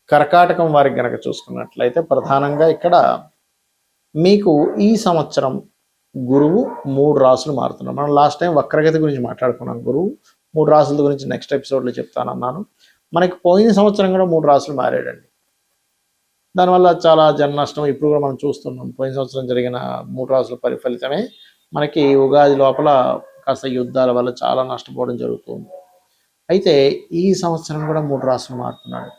కర్కాటకం వారికి గనక చూసుకున్నట్లయితే ప్రధానంగా ఇక్కడ మీకు ఈ సంవత్సరం గురువు 3 రాసులు మారుతున్నారు. మనం లాస్ట్ టైం వక్రగతి గురించి మాట్లాడుకున్నాం. గురువు 3 రాసుల గురించి నెక్స్ట్ ఎపిసోడ్లో చెప్తానన్నాను. మనకి పోయిన సంవత్సరం కూడా 3 రాసులు మారాడండి. దానివల్ల చాలా జన నష్టం ఇప్పుడు కూడా మనం చూస్తున్నాం. పోయిన సంవత్సరం జరిగిన 3 రాసుల ఫలితమే మనకి ఉగాది లోపల కాస్త యుద్ధాల వల్ల చాలా నష్టపోవడం జరుగుతుంది. అయితే ఈ సంవత్సరం కూడా 3 రాసులు మారుతున్నాడు.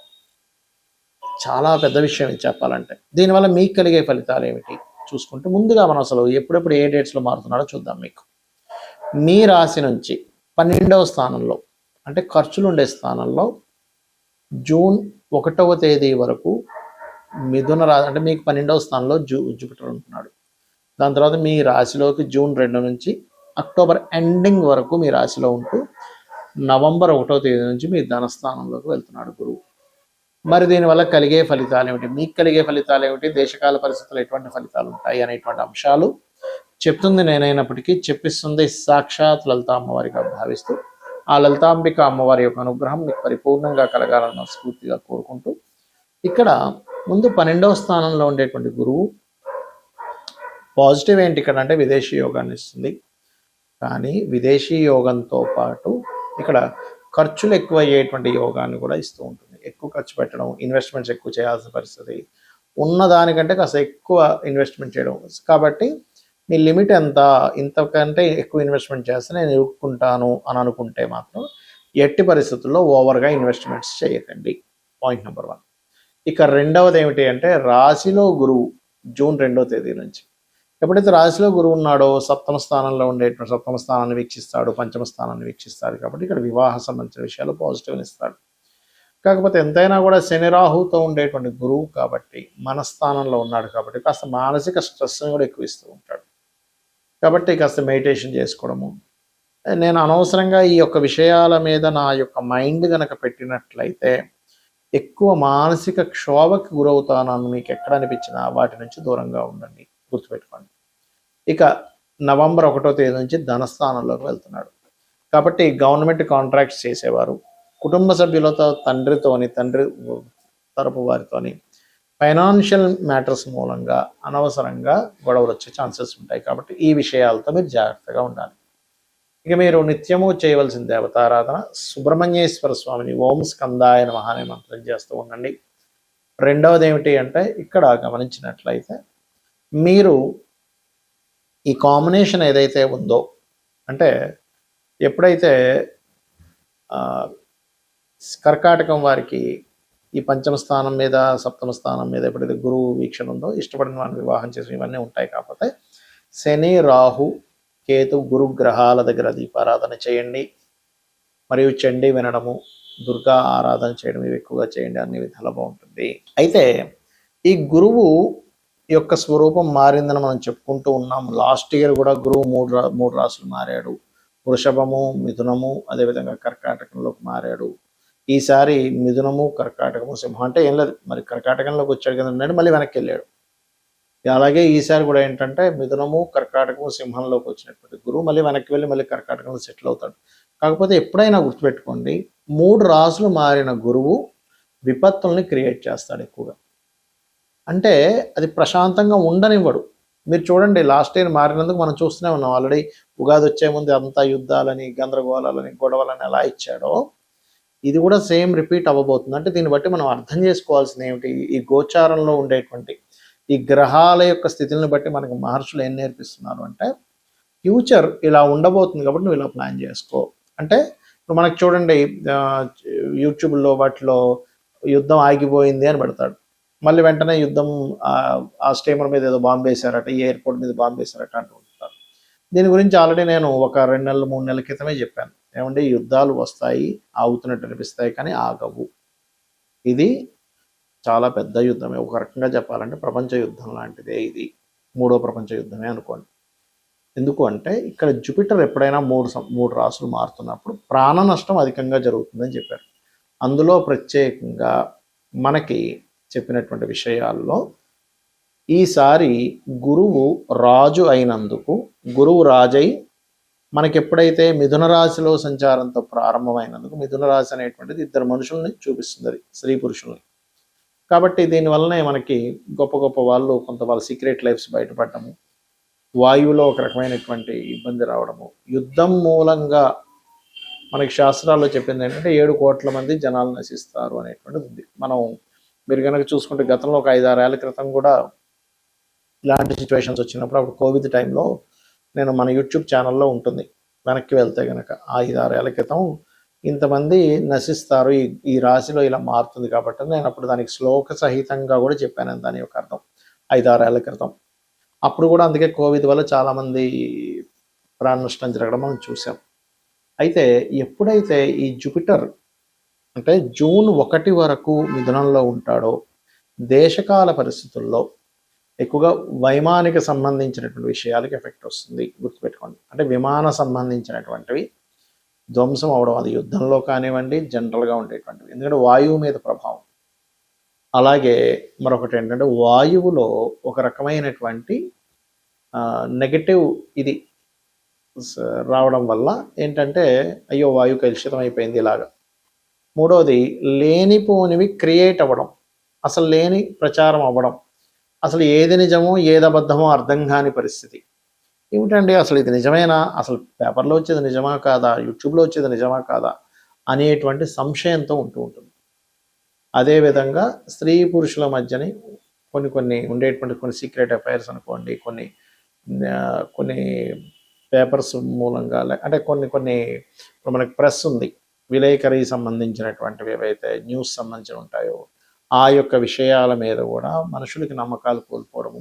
చాలా పెద్ద విషయం ఇది చెప్పాలంటే. దీనివల్ల మీకు కలిగే ఫలితాలు ఏమిటి చూసుకుంటే, ముందుగా మనం అసలు ఎప్పుడెప్పుడు ఏ డేట్స్లో మారుతున్నాడో చూద్దాం. మీకు మీ రాశి నుంచి 12వ స్థానంలో అంటే ఖర్చులు ఉండే స్థానంలో జూన్ 1వ తేదీ వరకు మిథున రాశి అంటే మీకు 12వ స్థానంలో జూపిటర్ ఉంటున్నాడు. దాని తర్వాత మీ రాశిలోకి జూన్ 2 నుంచి అక్టోబర్ ఎండింగ్ వరకు మీ రాశిలో ఉంటూ నవంబర్ 1వ తేదీ నుంచి మీ ధనస్థానంలోకి వెళ్తున్నాడు గురువు. మరి దీనివల్ల కలిగే ఫలితాలు ఏమిటి, మీకు కలిగే ఫలితాలు ఏమిటి, దేశకాల పరిస్థితులు ఎటువంటి ఫలితాలు ఉంటాయి అనేటువంటి అంశాలు చెప్తుంది నేనైనప్పటికీ చెప్పిస్తుంది సాక్షాత్ లలిత అమ్మవారిగా భావిస్తూ ఆ లలితాంబిక అమ్మవారి యొక్క అనుగ్రహం మీకు పరిపూర్ణంగా కలగాలన్న స్ఫూర్తిగా కోరుకుంటూ, ఇక్కడ ముందు 12వ స్థానంలో ఉండేటువంటి గురువు పాజిటివ్ ఏంటి ఇక్కడ అంటే విదేశీ యోగాన్ని ఇస్తుంది. కానీ విదేశీ యోగంతో పాటు ఇక్కడ ఖర్చులు ఎక్కువ అయ్యేటువంటి యోగాన్ని కూడా ఇస్తూ ఉంటుంది. ఎక్కువ ఖర్చు పెట్టడం, ఇన్వెస్ట్మెంట్స్ ఎక్కువ చేయాల్సిన పరిస్థితి, ఉన్నదానికంటే కాస్త ఎక్కువ ఇన్వెస్ట్మెంట్ చేయడం. కాబట్టి మీ లిమిట్ ఎంత, ఇంతకంటే ఎక్కువ ఇన్వెస్ట్మెంట్ చేస్తే నేను ఇరుక్కుంటాను అని అనుకుంటే మాత్రం ఎట్టి పరిస్థితుల్లో ఓవర్గా ఇన్వెస్ట్మెంట్స్ చేయకండి. Point number 1. ఇక రెండవది ఏమిటి అంటే రాశిలో గురువు జూన్ 2వ తేదీ నుంచి ఎప్పుడైతే రాశిలో గురువు ఉన్నాడో సప్తమ స్థానంలో ఉండేటువంటి సప్తమ స్థానాన్ని వీక్షిస్తాడు, పంచమ స్థానాన్ని వీక్షిస్తాడు. కాబట్టి ఇక్కడ వివాహ సంబంధించిన విషయాలు పాజిటివ్ని ఇస్తాడు. కాకపోతే ఎంతైనా కూడా శని రాహుతో ఉండేటువంటి గురువు కాబట్టి మన స్థానంలో ఉన్నాడు కాబట్టి కాస్త మానసిక స్ట్రెస్ని కూడా ఎక్కువ ఇస్తూ ఉంటాడు. కాబట్టి కాస్త మెడిటేషన్ చేసుకోవడము, నేను అనవసరంగా ఈ యొక్క విషయాల మీద నా యొక్క మైండ్ కనుక పెట్టినట్లయితే ఎక్కువ మానసిక క్షోభకి గురవుతానని మీకు ఎక్కడ అనిపించినా వాటి నుంచి దూరంగా ఉండండి, గుర్తుపెట్టుకోండి. ఇక నవంబర్ 1వ తేదీ నుంచి ధనస్థానంలోకి వెళ్తున్నాడు. కాబట్టి గవర్నమెంట్ కాంట్రాక్ట్స్ చేసేవారు, కుటుంబ సభ్యులతో తండ్రి తరపు వారితోని ఫైనాన్షియల్ మ్యాటర్స్ మూలంగా అనవసరంగా గొడవలు వచ్చే ఛాన్సెస్ ఉంటాయి. కాబట్టి ఈ విషయాలతో మీరు జాగ్రత్తగా ఉండాలి. ఇక మీరు నిత్యము చేయవలసిన దేవతారాధన సుబ్రహ్మణ్యేశ్వర స్వామిని ఓం స్కందాయ నమః అనే మంత్రం చేస్తూ ఉండండి. రెండవది ఏమిటి అంటే ఇక్కడ గమనించినట్లయితే మీరు ఈ కాంబినేషన్ ఏదైతే ఉందో అంటే ఎప్పుడైతే కర్కాటకం వారికి ఈ పంచమ స్థానం మీద సప్తమ స్థానం మీద ఎప్పుడైతే గురువు వీక్షణ ఉందో ఇష్టపడిన వారిని వివాహం చేసి ఇవన్నీ ఉంటాయి. కాకపోతే శని రాహు కేతు గురు గ్రహాల దగ్గర దీపారాధన చేయండి, మరియు చండీ వినడము, దుర్గా ఆరాధన చేయడం ఇవి ఎక్కువగా చేయండి, అన్ని విధాలు బాగుంటుంది. అయితే ఈ గురువు యొక్క స్వరూపం మారిందని మనం చెప్పుకుంటూ ఉన్నాం. లాస్ట్ ఇయర్ కూడా గురువు మూడు రాసులు మారాడు. వృషభము, మిథునము, అదేవిధంగా కర్కాటకంలోకి మారాడు. ఈసారి మిథునము, కర్కాటకము, సింహం అంటే ఏం లేదు, మరి కర్కాటకంలోకి వచ్చాడు కదా మళ్ళీ వెనక్కి వెళ్ళాడు. అలాగే ఈసారి కూడా ఏంటంటే మిథునము, కర్కాటకము, సింహంలోకి వచ్చినటువంటి గురువు మళ్ళీ వెనక్కి వెళ్ళి మళ్ళీ కర్కాటకంలో సెటిల్ అవుతాడు. కాకపోతే ఎప్పుడైనా గుర్తుపెట్టుకోండి, 3 రాసులు మారిన గురువు విపత్తుల్ని క్రియేట్ చేస్తాడు ఎక్కువగా. అంటే అది ప్రశాంతంగా ఉండనివ్వడు. మీరు చూడండి, లాస్ట్ ఇయర్ మారినందుకు మనం చూస్తూనే ఉన్నాం. ఆల్రెడీ ఉగాది వచ్చే ముందు అంతా యుద్ధాలని, గందరగోళాలని, గొడవలని ఎలా ఇచ్చాడో ఇది కూడా సేమ్ రిపీట్ అవ్వబోతుంది. అంటే దీన్ని బట్టి మనం అర్థం చేసుకోవాల్సింది ఏమిటి, ఈ గోచారంలో ఉండేటువంటి ఈ గ్రహాల యొక్క స్థితులను బట్టి మనకు మహర్షులు ఏం నేర్పిస్తున్నారు అంటే ఫ్యూచర్ ఇలా ఉండబోతుంది కాబట్టి నువ్వు ఇలా ప్లాన్ చేసుకో. అంటే ఇప్పుడు మనకు చూడండి, యూట్యూబ్లో వాటిలో యుద్ధం ఆగిపోయింది అని పెడతాడు, మళ్ళీ వెంటనే యుద్ధం ఆ స్టీమర్ మీద ఏదో బాంబు వేశారట, ఈ ఎయిర్పోర్ట్ మీద బాంబు వేశారట అంటూ ఉంటారు. దీని గురించి ఆల్రెడీ నేను ఒక 2 నెలలు 3 నెలల క్రితమే చెప్పాను. ఏమంటే యుద్ధాలు వస్తాయి, ఆగుతున్నట్టు అనిపిస్తాయి కానీ ఆగవు. ఇది చాలా పెద్ద యుద్ధమే, ఒక రకంగా చెప్పాలంటే ప్రపంచ యుద్ధం లాంటిదే. ఇది 3వ ప్రపంచ యుద్ధమే అనుకోండి. ఎందుకు అంటే ఇక్కడ జూపిటర్ ఎప్పుడైనా 3 రాసులు మారుతున్నప్పుడు ప్రాణ నష్టం అధికంగా జరుగుతుందని చెప్పారు. అందులో ప్రత్యేకంగా మనకి చెప్పినటువంటి విషయాల్లో ఈసారి గురువు రాజు అయినందుకు, గురువు రాజై మనకి ఎప్పుడైతే మిథున రాశిలో సంచారంతో ప్రారంభమైనందుకు, మిథున రాశి అనేటువంటిది 2 మనుషుల్ని చూపిస్తుంది, అది స్త్రీ పురుషుల్ని. కాబట్టి దీనివల్లనే మనకి గొప్ప గొప్ప వాళ్ళు కొంత వాళ్ళ సీక్రెట్ లైఫ్స్ బయటపడటము, వాయువులో ఒక రకమైనటువంటి ఇబ్బంది రావడము, యుద్ధం మూలంగా మనకి శాస్త్రాల్లో చెప్పింది ఏంటంటే 7 కోట్ల మంది జనాలు నశిస్తారు అనేటువంటిది ఉంది. మనం మీరు కనుక చూసుకుంటే గతంలో ఒక 5-6 ఏళ్ల క్రితం కూడా ఇలాంటి సిచ్యువేషన్స్ వచ్చినప్పుడు, అప్పుడు కోవిడ్ టైంలో నేను మన యూట్యూబ్ ఛానల్లో ఉంటుంది, వెనక్కి వెళ్తే కనుక 5-6 ఏళ్ల క్రితం ఇంతమంది నశిస్తారు, ఈ రాశిలో ఇలా మారుతుంది కాబట్టి నేను అప్పుడు దానికి శ్లోక సహితంగా కూడా చెప్పాను దాని యొక్క అర్థం 5-6 ఏళ్ల క్రితం. అప్పుడు కూడా అందుకే కోవిడ్ వల్ల చాలామంది ప్రాణ నష్టం జరగడం మనం చూసాం. అయితే ఎప్పుడైతే ఈ జూపిటర్ అంటే జూన్ 1 వరకు మిథునంలో ఉంటాడో, దేశకాల పరిస్థితుల్లో ఎక్కువగా వైమానిక సంబంధించినటువంటి విషయాలకి ఎఫెక్ట్ వస్తుంది, గుర్తుపెట్టుకోండి. అంటే విమాన సంబంధించినటువంటివి ధ్వంసం అవడం, అది యుద్ధంలో కానివ్వండి, జనరల్గా ఉండేటువంటివి, ఎందుకంటే వాయువు మీద ప్రభావం. అలాగే మరొకటి ఏంటంటే వాయువులో ఒక రకమైనటువంటి నెగటివ్ ఇది రావడం వల్ల ఏంటంటే అయ్యో వాయువు కలుషితం అయిపోయింది ఇలాగా. మూడోది లేనిపోనివి క్రియేట్ అవ్వడం, అసలు లేని ప్రచారం అవ్వడం, అసలు ఏది నిజమో ఏది అబద్ధమో అర్థం కాని పరిస్థితి. ఏమిటండి అసలు ఇది నిజమేనా, అసలు పేపర్లో వచ్చేది నిజమా కాదా, యూట్యూబ్లో వచ్చేది నిజమా కాదా అనేటువంటి సంశయంతో ఉంటూ ఉంటుంది. అదేవిధంగా స్త్రీ పురుషుల మధ్యని కొన్ని ఉండేటువంటి కొన్ని సీక్రెట్ అఫైర్స్ అనుకోండి, కొన్ని పేపర్స్ మూలంగా, అంటే కొన్ని ఇప్పుడు మనకి ప్రెస్ ఉంది, విలేకరి సంబంధించినటువంటివి ఏవైతే న్యూస్ సంబంధించి ఉంటాయో ఆ యొక్క విషయాల మీద కూడా మనుషులకి నమ్మకాలు కోల్పోవడము,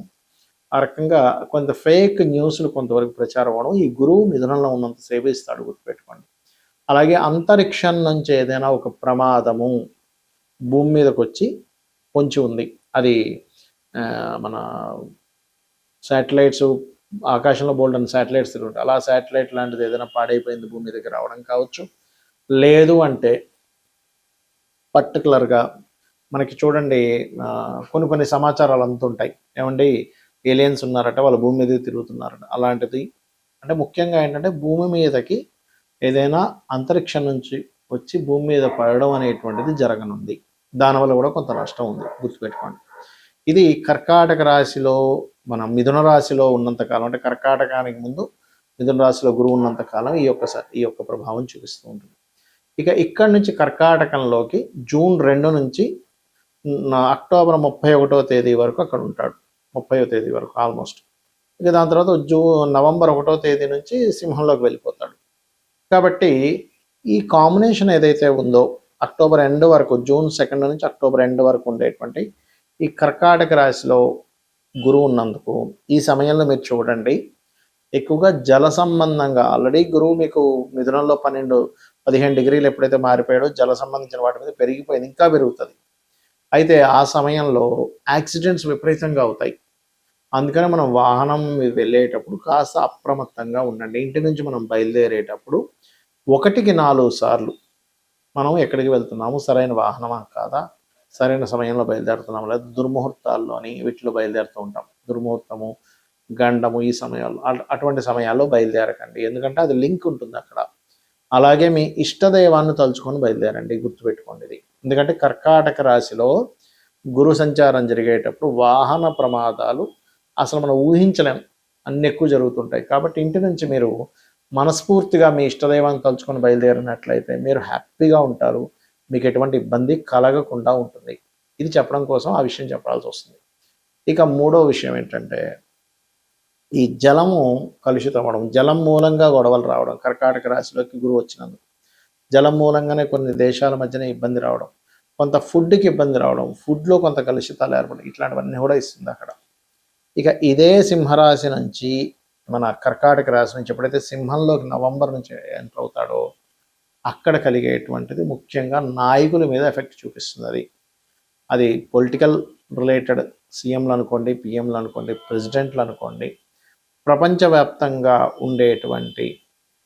ఆ రకంగా కొంత ఫేక్ న్యూస్లు కొంతవరకు ప్రచారం అవ్వడం ఈ గురువు మిథునంలో ఉన్నంత సేపు ఇస్తాడు, గుర్తుపెట్టుకోండి. అలాగే అంతరిక్షం నుంచి ఏదైనా ఒక ప్రమాదము భూమి మీదకి వచ్చి పొంచి ఉంది, అది మన శాటిలైట్స్ ఆకాశంలో బోల్డన్ శాటిలైట్స్ తిరుగుతాయి, అలా శాటిలైట్ లాంటిది ఏదైనా పాడైపోయింది భూమి దగ్గర రావడం కావచ్చు. లేదు అంటే పర్టికులర్గా మనకి చూడండి కొన్ని సమాచారాలు అందుతుంటాయి, ఏమండి ఏలియన్స్ ఉన్నారట, వాళ్ళ భూమి మీద తిరుగుతున్నారట, అలాంటిది. అంటే ముఖ్యంగా ఏంటంటే భూమి మీదకి ఏదైనా అంతరిక్షం నుంచి వచ్చి భూమి మీద పడడం అనేటువంటిది జరగనుంది, దానివల్ల కూడా కొంత నష్టం ఉంది, గుర్తుపెట్టుకోండి. ఇది కర్కాటక రాశిలో మన మిథున రాశిలో ఉన్నంతకాలం, అంటే కర్కాటకానికి ముందు మిథున రాశిలో గురువు ఉన్నంతకాలం ఈ యొక్క ప్రభావం చూపిస్తూ ఉంటుంది. ఇక ఇక్కడి నుంచి కర్కాటకంలోకి జూన్ 2 నుంచి అక్టోబర్ 31వ తేదీ వరకు అక్కడ ఉంటాడు, 30వ తేదీ వరకు ఆల్మోస్ట్. ఇక దాని తర్వాత నవంబర్ 1వ తేదీ నుంచి సింహంలోకి వెళ్ళిపోతాడు. కాబట్టి ఈ కాంబినేషన్ ఏదైతే ఉందో అక్టోబర్ ఎండ్ వరకు, జూన్ 2 నుంచి అక్టోబర్ ఎండ్ వరకు ఉండేటువంటి ఈ కర్కాటక రాశిలో గురువు ఉన్నందుకు ఈ సమయంలో మీరు చూడండి ఎక్కువగా జల సంబంధంగా, ఆల్రెడీ గురువు మీకు మిథునంలో 12-15 డిగ్రీలు ఎప్పుడైతే మారిపోయాడో జల సంబంధించిన వాటి మీద పెరిగిపోయింది, ఇంకా పెరుగుతుంది. అయితే ఆ సమయంలో యాక్సిడెంట్స్ విపరీతంగా అవుతాయి. అందుకని మనం వాహనం మీద వెళ్ళేటప్పుడు కాస్త అప్రమత్తంగా ఉండండి. ఇంటి నుంచి మనం బయలుదేరేటప్పుడు 1కి 4 సార్లు మనం ఎక్కడికి వెళ్తున్నాము, సరైన వాహనమా కాదా, సరైన సమయంలో బయలుదేరుతున్నాము, లేదా దుర్ముహూర్తాల్లోని వీటిలో బయలుదేరుతూ ఉంటాం, దుర్ముహూర్తము, గండము, ఈ సమయాల్లో అటువంటి సమయాల్లో బయలుదేరకండి, ఎందుకంటే అది లింక్ ఉంటుంది అక్కడ. అలాగే మీ ఇష్టదైవాన్ని తలుచుకొని బయలుదేరండి, గుర్తుపెట్టుకోండి ఇది. ఎందుకంటే కర్కాటక రాశిలో గురు సంచారం జరిగేటప్పుడు వాహన ప్రమాదాలు అసలు మనం ఊహించలేం, అన్ని ఎక్కువ జరుగుతుంటాయి. కాబట్టి ఇంటి నుంచి మీరు మనస్ఫూర్తిగా మీ ఇష్టదైవాన్ని తలుచుకొని బయలుదేరినట్లయితే మీరు హ్యాపీగా ఉంటారు, మీకు ఎటువంటి ఇబ్బంది కలగకుండా ఉంటుంది. ఇది చెప్పడం కోసం ఆ విషయం చెప్పాల్సి వస్తుంది. ఇక 3వ విషయం ఏంటంటే ఈ జలము కలుషితం అవ్వడం, జలం మూలంగా గొడవలు రావడం, కర్కాటక రాశిలోకి గురువు వచ్చినందుకు జలం మూలంగానే కొన్ని దేశాల మధ్యనే ఇబ్బంది రావడం, కొంత ఫుడ్కి ఇబ్బంది రావడం, ఫుడ్లో కొంత కలుషితాలు ఏర్పడడం, ఇట్లాంటివన్నీ కూడా ఇస్తుంది అక్కడ. ఇక ఇదే సింహరాశి నుంచి మన కర్కాటక రాశి నుంచి ఎప్పుడైతే సింహంలోకి నవంబర్ నుంచి ఎంటర్ అవుతాడో అక్కడ కలిగేటువంటిది ముఖ్యంగా నాయకుల మీద ఎఫెక్ట్ చూపిస్తుంది. అది పొలిటికల్ రిలేటెడ్, సీఎంలు అనుకోండి, పిఎంలు అనుకోండి, ప్రెసిడెంట్లు అనుకోండి, ప్రపంచవ్యాప్తంగా ఉండేటువంటి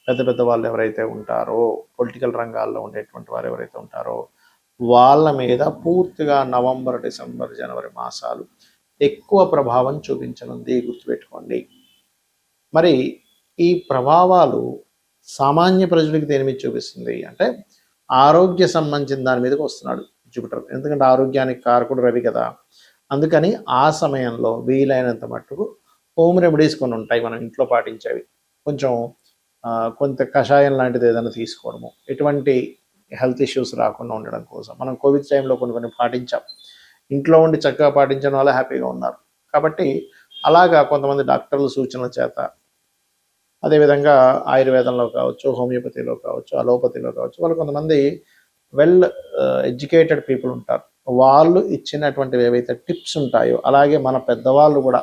పెద్ద పెద్ద వాళ్ళు ఎవరైతే ఉంటారో, పొలిటికల్ రంగాల్లో ఉండేటువంటి వారు ఎవరైతే ఉంటారో వాళ్ళ మీద పూర్తిగా నవంబర్, డిసెంబర్, జనవరి మాసాలు ఎక్కువ ప్రభావం చూపించనుంది, గుర్తుపెట్టుకోండి. మరి ఈ ప్రభావాలు సామాన్య ప్రజలకు దేని మీద చూపిస్తుంది అంటే ఆరోగ్య సంబంధించిన దాని మీదకి వస్తున్నాడు. జూపిటర్. ఎందుకంటే ఆరోగ్యానికి కారకుడు రవి కదా. అందుకని ఆ సమయంలో వీలైనంత మట్టుకు హోమ్ రెమెడీస్ కొన్ని ఉంటాయి మనం ఇంట్లో పాటించేవి. కొంచెం కొంత కషాయం లాంటిది ఏదైనా తీసుకోవడము, ఎటువంటి హెల్త్ ఇష్యూస్ రాకుండా ఉండడం కోసం. మనం కోవిడ్ టైంలో కొన్ని కొన్ని పాటించాం. ఇంట్లో ఉండి చక్కగా పాటించిన వాళ్ళు హ్యాపీగా ఉన్నారు. కాబట్టి అలాగా కొంతమంది డాక్టర్ల సూచనల చేత, అదేవిధంగా ఆయుర్వేదంలో కావచ్చు, హోమియోపతిలో కావచ్చు, అలోపతిలో కావచ్చు, వాళ్ళు కొంతమంది వెల్ ఎడ్యుకేటెడ్ పీపుల్ ఉంటారు. వాళ్ళు ఇచ్చినటువంటివి ఏవైతే టిప్స్ ఉంటాయో, అలాగే మన పెద్దవాళ్ళు కూడా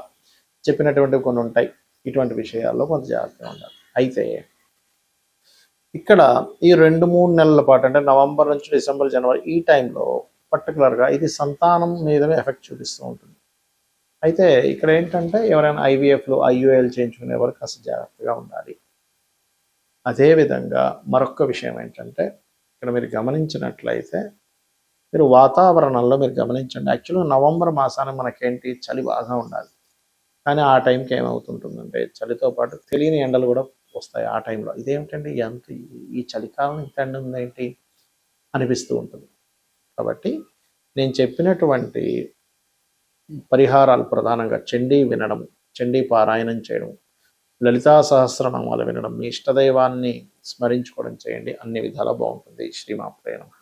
చెప్పినటువంటివి కొన్ని ఉంటాయి. ఇటువంటి విషయాల్లో కొంత జాగ్రత్తగా ఉండాలి. అయితే ఇక్కడ ఈ 2-3 నెలల పాటు, అంటే నవంబర్ నుంచి డిసెంబర్, జనవరి, ఈ టైంలో పర్టికులర్గా ఇది సంతానం మీదనే ఎఫెక్ట్ చూపిస్తూ ఉంటుంది. అయితే ఇక్కడ ఏంటంటే ఎవరైనా ఐవీఎఫ్లు, ఐయుఐలు చేయించుకునేవారు కాస్త జాగ్రత్తగా ఉండాలి. అదేవిధంగా మరొక విషయం ఏంటంటే, ఇక్కడ మీరు గమనించినట్లయితే, మీరు వాతావరణంలో మీరు గమనించండి. యాక్చువల్గా నవంబర్ మాసానికి మనకేంటి, చలి బాగా ఉండాలి. కానీ ఆ టైంకి ఏమవుతుంటుందంటే, చలితో పాటు తెలియని ఎండలు కూడా వస్తాయి ఆ టైంలో. ఇదేమిటండి ఎంత ఈ చలికాలం ఇంత ఎండ ఉందేంటి అనిపిస్తూ ఉంటుంది. కాబట్టి నేను చెప్పినటువంటి పరిహారాలు ప్రధానంగా చండీ వినడం, చండీ పారాయణం చేయడం, లలితా సహస్రనామాలు వినడం, మీ ఇష్టదైవాన్ని స్మరించుకోవడం చేయండి. అన్ని విధాలా బాగుంటుంది. శ్రీమాత్రే నమః.